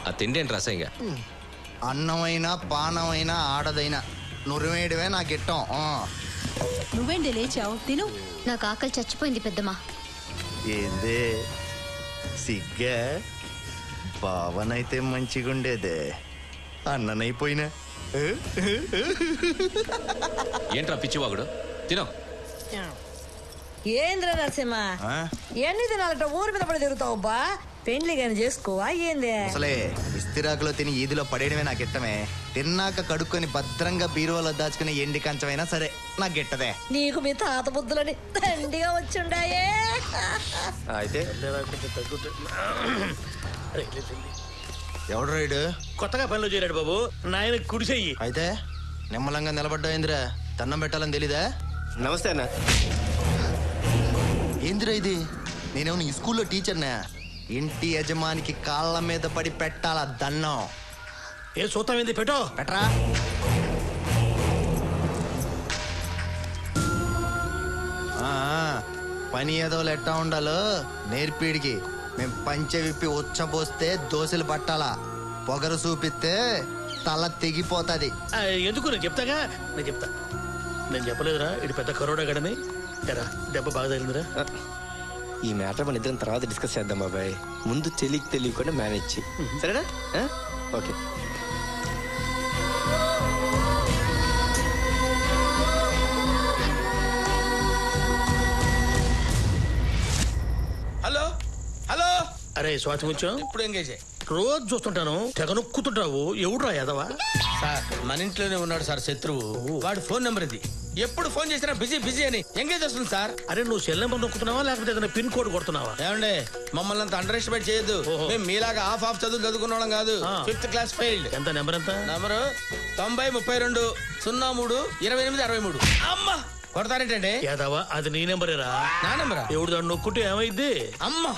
ఆ తిండి ఏంటి రసంగా? అన్నమైనా పానమైనా ఆడదైనా నురివేయడమే నాకు ఇష్టం. నువ్వేంటి లేచావు? తిను. నాకు ఆకలి చచ్చిపోయింది పెద్దమ్మా. ఏందే సిగ్గా? బావనైతే మంచిగుండేదే, అన్ననైపోయినా. ఏంట్రా పిచ్చివాగుడు? తినో. ఏంద్రా నరసింహ, ఎన్ని దినాలట ఊరి మీద పడి తిరుగుతావు బా? పెండ్లి గాని చేసుకోవా ఏంది? అసలే ఇస్తిరాకులో తిని ఈదిలో పడేయడమే నాకు ఇష్టమే. తిన్నాక కడుక్కొని భద్రంగా బీరువాలో దాచుకుని ఎండి కంచమైనా సరే నాకు గిట్టదే. నీకు మీ తాత బుద్ధులని దండిగా వచ్చుండాయే. అయితే ఎవడు రైడు? కొత్తగా పనిలో చేరాడు బాబు, నాయన కుడి చెయ్యి. అయితే నిమ్మలంగా నిలబడ్డా ఏందిరా? దండం పెట్టాలని తెలీదా? నమస్తే అన్న. ఏందిరా ఇది? నేనేమన్నా ఈ స్కూల్లో టీచర్నా? ఇంటి యజమానికి కాళ్ళ మీద పడి పెట్టాలా దన్నం? ఏ చూస్తాం ఏంది? పెట్టో పెట్టరా. పని ఏదోలు ఎట్టా ఉండాలో నేర్పిడికి. మేం పంచె విప్పి ఉచ్చబోస్తే దోశలు పట్టాలా, పొగరు చూపిస్తే తల తెగిపోతుంది. ఎందుకు? నేను చెప్తాగా, నేను చెప్తా. నేను చెప్పలేదురా ఇది పెద్ద కరోడా గడని? ఎరా దెబ్బ బాగా తగిలిందిరా. ఈ మ్యాటర్ మన ఇద్దరం తర్వాత డిస్కస్ చేద్దాం బాబాయ్. ముందు తెలియకుండా మేనేజ్ చేయి, సరేనా? ఓకే. Hello hello. అరే స్వాతి ముత్యం, ఇప్పుడు ఎంగేజ్. రోజు చూస్తుంటాను తెగ నొక్కుతుంటావు. ఎవడురా యాదవా? సార్ మన ఇంట్లోనే ఉన్నాడు సార్ శత్రువు. వాడు ఫోన్ నెంబర్ ఇది. ఎప్పుడు ఫోన్ చేసినా బిజీ బిజీ అని ఎంగేజ్ వస్తుంది సార్. అరే నువ్వు సెల్ నెంబర్ నొక్కుతున్నావా లేకపోతే ఏదైనా పిన్ కోడ్ కొడుతున్నావా? ఏమండే మమ్మల్ని అంత అండర్ ఎస్టిమేట్ చేయొద్దు. మేము మీలాగా హాఫ్ చదువు చదువుకున్న వాళ్ళం కాదు. 5th class failed. ఎంత నెంబర్? ఎంత నంబరు 9032 03 28 63. అమ్మా కొడతారేంటండి? యాదవా అది నీ నెంబరేరా? నా నెంబరా? ఎవడు దాన్ని నొక్కుంటే ఏమైద్ది? అమ్మా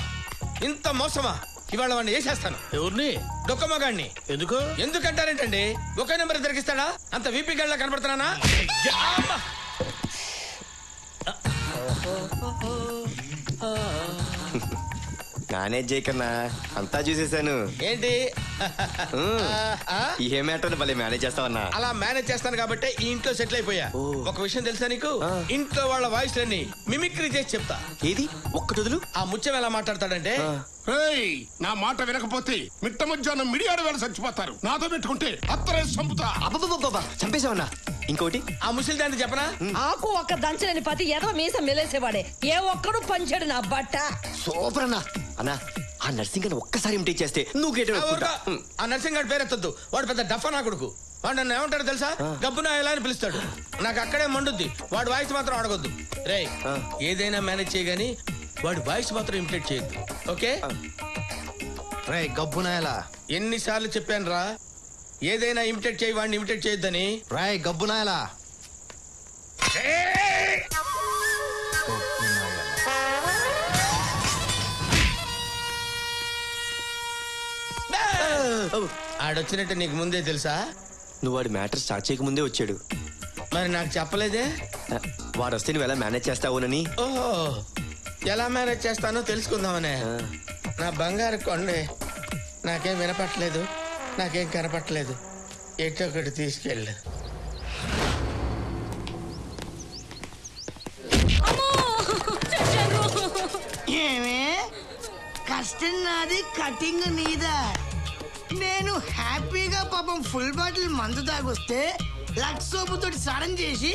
ఇంత మోసమా? ఇవాళ వాడిని వేసేస్తాను. ఎవరిని? డొక్కమ్మగాడిని. ఎందుకు? ఎందుకంటారేంటండి? ఒకే నెంబర్ దొరికిస్తాడా? అంత వీపీ గడ్లా కనపడుతున్నానా? మేనేజ్ చేయకన్నా, అంతా చూసేసాను. ఏంటి ఏ మ్యాటర్ భలే మేనేజ్ చేస్తావన్నా? అలా మేనేజ్ చేస్తాను కాబట్టి ఈ ఇంట్లో సెటిల్ అయిపోయా. ఒక విషయం తెలుసా నీకు? ఇంట్లో వాళ్ళ వాయిస్ లన్నీ మిమిక్రీ చేసి చెప్తా. ఏది ఒక్కటి వదులు. ఆ ముత్యం ఎలా మాట్లాడతాడంటే, నా మాట వినకపోతే మిట్ట మధ్యాహ్నం మిడియాడు వేళ చచ్చిపోతారు. నాతో పెట్టుకుంటే అత్తరే చంపుతా. అబ్బబ్బబ్బబ్బా చంపేశావన్నా. ఇంకోటి ఆ ముసలి దాన్ని చెప్పనా? ఆకు ఒక్క దంచలేని పతి ఏదో మీసం మెలేసేవాడే. ఏ ఒక్కడు పంచాడు నా బట్ట. సూపర్ అన్నా. అన్నా ఆ నర్సింగ్ అని ఒక్కసారి ఇమిటేట్ చేస్తే నువ్వు గేట్. ఆ నర్సింగ్ గారి పేరెత్తద్దు. వాడు పెద్ద డఫా నా కొడుకు. వాడు నన్ను ఏమంటాడు తెలుసా? గబ్బున ఎలా అని పిలుస్తాడు. నాకు అక్కడే మండుద్ది. వాడు వాయిస్ మాత్రం అడగొద్దు. రే ఏదైనా మేనేజ్ చేయగాని వాడి వాయిస్ మాత్రం ఇమిటేట్ చేయొద్దు. ఓకే? రే గబ్బునాయలా, ఎన్నిసార్లు చెప్పాను రా ఏదైనా ఇమిటేట్ చేయి, వాడిని ఇమిటేట్ చేయొద్దని. రాయ్ గబ్బునాయలా. ఆడొచ్చినట్టు నీకు ముందే తెలుసా? నువ్వు వాడి మ్యాటర్ స్టార్ట్ చేయక ముందే వచ్చాడు. మరి నాకు చెప్పలేదే? వాడు వస్తే నువ్వు ఎలా మేనేజ్ చేస్తావునని. ఓహో ఎలా మేనేజ్ చేస్తానో తెలుసుకుందామనే. నా బంగారు కొండే. నాకేం వినపట్లేదు, నాకేం కనపట్లేదు. ఎటో ఒకటి తీసుకెళ్ళు. ఏమే కష్టం నాది, కటింగ్ నీదా. నేను హ్యాపీగా పాపం ఫుల్ బాటిల్ మందు తాగొస్తే లక్స్ సోపు తోటి స్నానం చేసి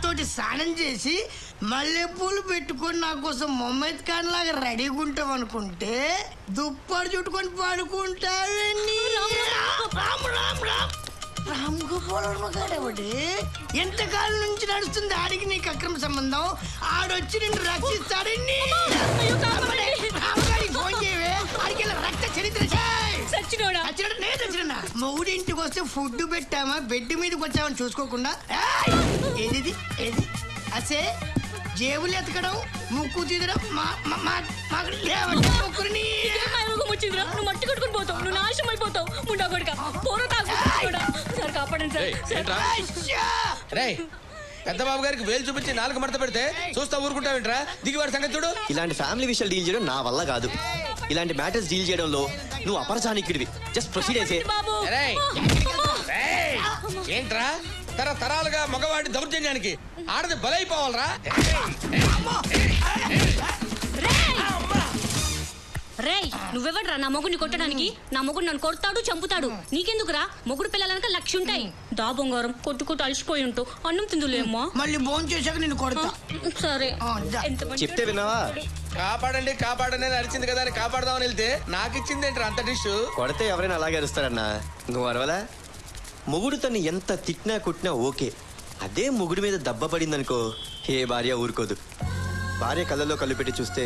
తోటి స్నానం చేసి మల్లెపూలు పెట్టుకొని నా కోసం మొహమ్మద్ ఖాన్ లాగా రెడీగా ఉంటాం అనుకుంటే దుప్పటి చుట్టుకొని పడుకుంటావని. రామ్ గోపాల్ వర్మ గాడేవాడి ఎంతకాలం నుంచి నడుస్తుంది ఆడికి నీకు అక్రమ సంబంధం. ఆడొచ్చి నిన్ను రక్షిస్తాడని ఫోన్ చేయవే. ఆడికి రక్త చరిత్ర మూడింటికి వస్తే ఫుడ్ పెట్టామా బెడ్ మీదకి వచ్చామని చూసుకోకుండా ఏది ఏది అసే జేబులు ఎతకడం, ముక్కు తీదడం, మట్టి కొట్టుకుని పోతావు, నువ్వు నాశనం అయిపోతావు. ముండా కొడుక రే పెద్ద బాబు గారికి వేలు చూపించి 4 మడత పెడితే చూస్తా ఊరుకుంటావేంట్రా? దిగివాడి సంగతి చూడు. ఇలాంటి ఫ్యామిలీ విషయాలు డీల్ చేయడం నా వల్ల కాదు. ఇలాంటి మ్యాటర్స్ డీల్ చేయడంలో నువ్వు అపరచానికిడివి. జస్ట్ ప్రొసీడ్ అయితే. బాబు ఏయ్! ఏయ్! ఏంట్రా తరతరాలుగా మగవాడి దౌర్జన్యానికి ఆడది బలైపోవాలరా? రేయ్ నువ్వెవడ్రా నా మొగుడిని కొట్టడానికి? నా మొగుడు నన్ను కొడతాడు, చంపుతాడు. నీకెందుకురా? మొగుడు పిల్లలనక 1,00,000 ఉంటాయి. దా బంగారం, కొట్టుకుంటూ అలసిపోయి ఉంటావు. అన్నం తిందులేమ్మా. మళ్ళీ భోజనం చేశాక నేను కొడతా. సరే దా. ఎంత మంచి చెప్తే విన్నావా? కాపాడండి కాపాడని అరిచింది కదా అని కాపాడదామని వెళ్తే నాకు ఇచ్చింది ఏంట్రా అంత డిష్? కొడితే ఎవరైనా అలాగే అరుస్తారన్నా. నువ్వు అరవలా? మొగుడు తను ఎంత తిట్టినా కొట్టినా ఓకే. అదే మొగుడు మీద దెబ్బ పడిందనుకో, ఏ భార్య ఊరుకోదు. భార్య కళ్ళల్లో కళ్ళు పెట్టి చూస్తే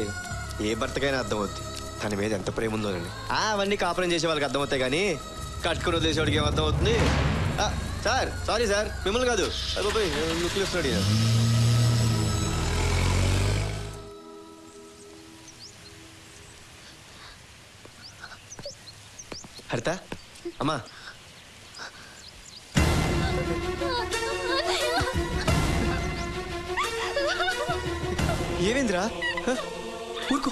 ఏ భర్తకైనా అర్థమవుద్ది తన మీద ఎంత ప్రేమ ఉందోనని. అవన్నీ కాపురం చేసే వాళ్ళకి అర్థమవుతాయి కానీ కట్టుకుని వదిలేసేవాడికి ఏం అర్థం అవుతుంది? సార్ సారీ సార్, మిమ్మల్ని కాదు. లుక్లు హరిత అమ్మా, ఏమైందిరా? ఊరుకో.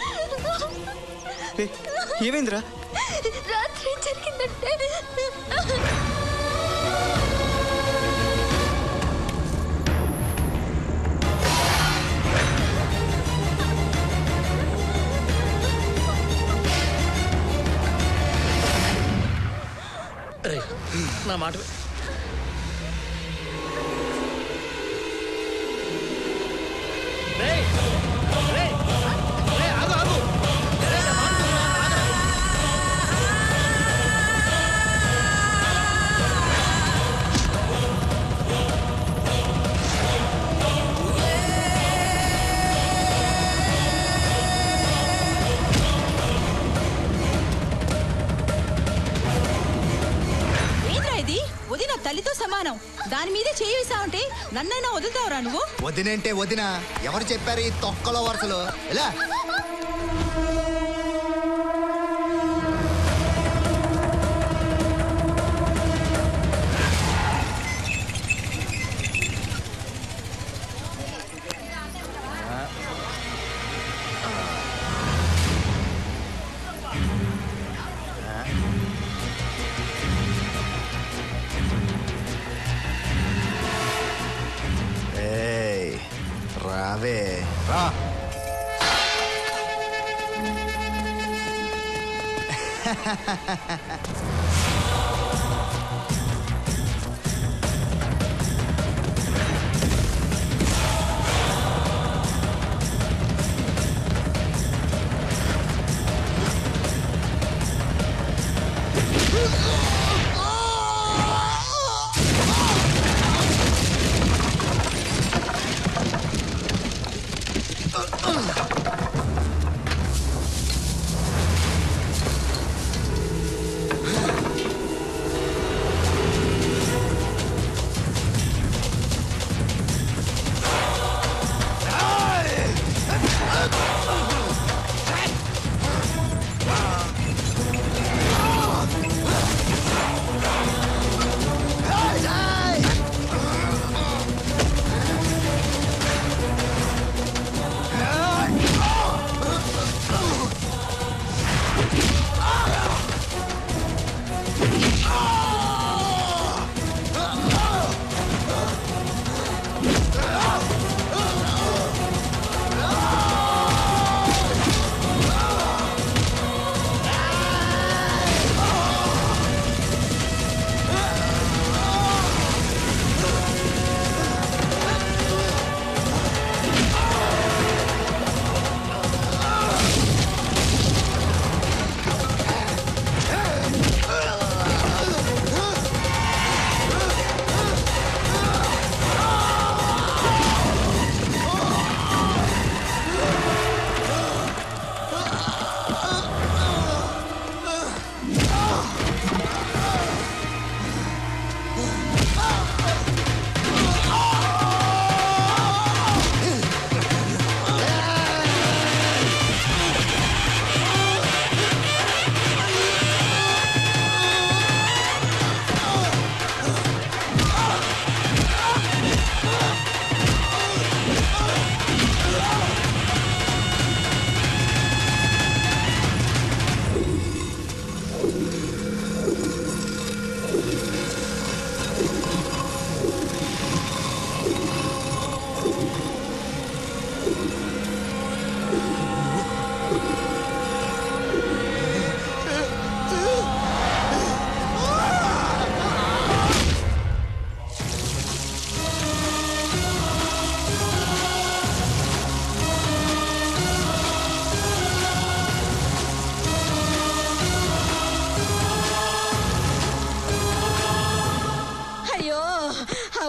ఏమైందిరా? రాత్రి జరిగిందంటే నా మాట తల్లితో సమానం. దాని మీదే చేయి వేసావంటే నన్నైనా వదులుతావురా నువ్వు? వదినంటే వదినా? ఎవరు చెప్పారు ఈ తొక్కలో వరుసలు? ఎలా రావే రా.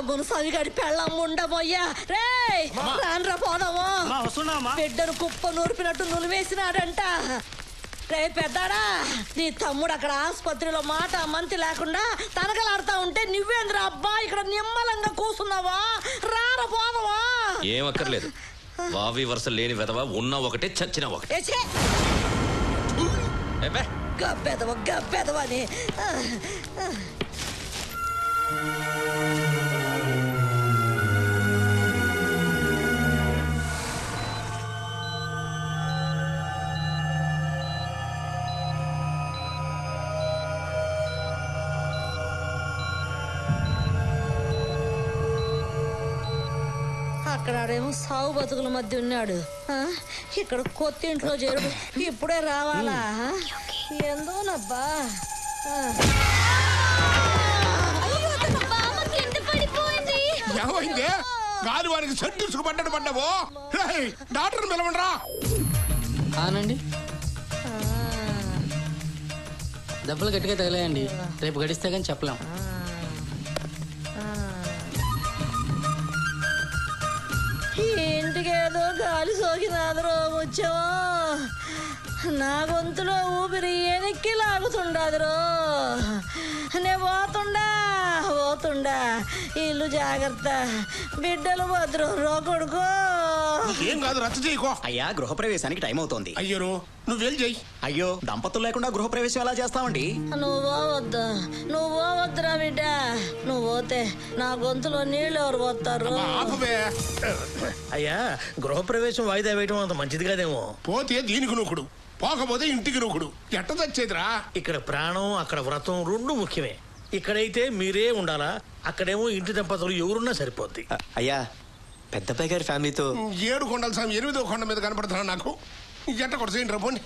మునసావిగాడి పెళ్ళం ఉండబోయ్యా రే రాన్రా పోదాము బిడ్డను కుప్ప నూరిపినట్టు నులివేసినాడంట రే పెద్దాడా నీ తమ్ముడు అక్కడ ఆసుపత్రిలో మాట మంతి లేకుండా తనకలాడుతా ఉంటే నువ్వేంద్ర అబ్బా ఇక్కడ నిమ్మలంగా కూసున్నావా రార పోదవా ఏమక్కర్లేదు వావి వరుస లేని వెదవ ఉన్న ఒకటే చచ్చిన ఒకటే గబ్బెదవ అని అక్కడేమో సాగు బతుకుల మధ్య ఉన్నాడు ఇక్కడ కొత్త ఇంట్లో చేరు ఇప్పుడే రావాలా ఎందోనబ్బా ఏమైంది గాలి వారికి సెంటు పడ్డట్టు పడ్డావు డాక్టర్ పిలవండిరా అవునండి దెబ్బలు గట్టిగా తగిలాయండి రేపు గడిస్తే కానీ చెప్పలేం ఇంటికేదో గాలి సోకినాదరో వచ్చావో నా గొంతులో ఊపిరి వెనక్కి లాగుతుండదురో నే పోతుండా ఇల్లు జాగ్రత్త బిడ్డలు భద్రం రో కొడుకో ఏం కాదు రచ్చ చేయకో అయ్యా గృహప్రవేశానికి టైం అవుతోంది అయ్యో నువ్వేం చెయ్యి అయ్యో దంపతులు లేకుండా గృహప్రవేశం ఎలా చేస్తామండి నువ్వు పోవద్దురా బిడ్డ నువ్వు పోతే నా గొంతులో నీళ్ళు ఎవరు పోతారు అయ్యా గృహప్రవేశం వాయిదా వేయటం అంత మంచిది కాదేమో పోతే దీనికి నూకుడు పోకపోతే ఇంటికి నూకుడు ఎట్ట తెచ్చేదిరా ఇక్కడ ప్రాణం అక్కడ వ్రతం రెండు ముఖ్యమే ఇక్కడైతే మీరే ఉండాలా అక్కడేమో ఇంటి దంపతులు ఎవరున్నా సరిపోద్ది అయ్యా పెద్దపై గారి ఫ్యామిలీతో 7 కొండల స్వామి 8వ కొండ మీద కనపడుతున్నా నాకు ఎట్ట కొడసేయండి రా పోండి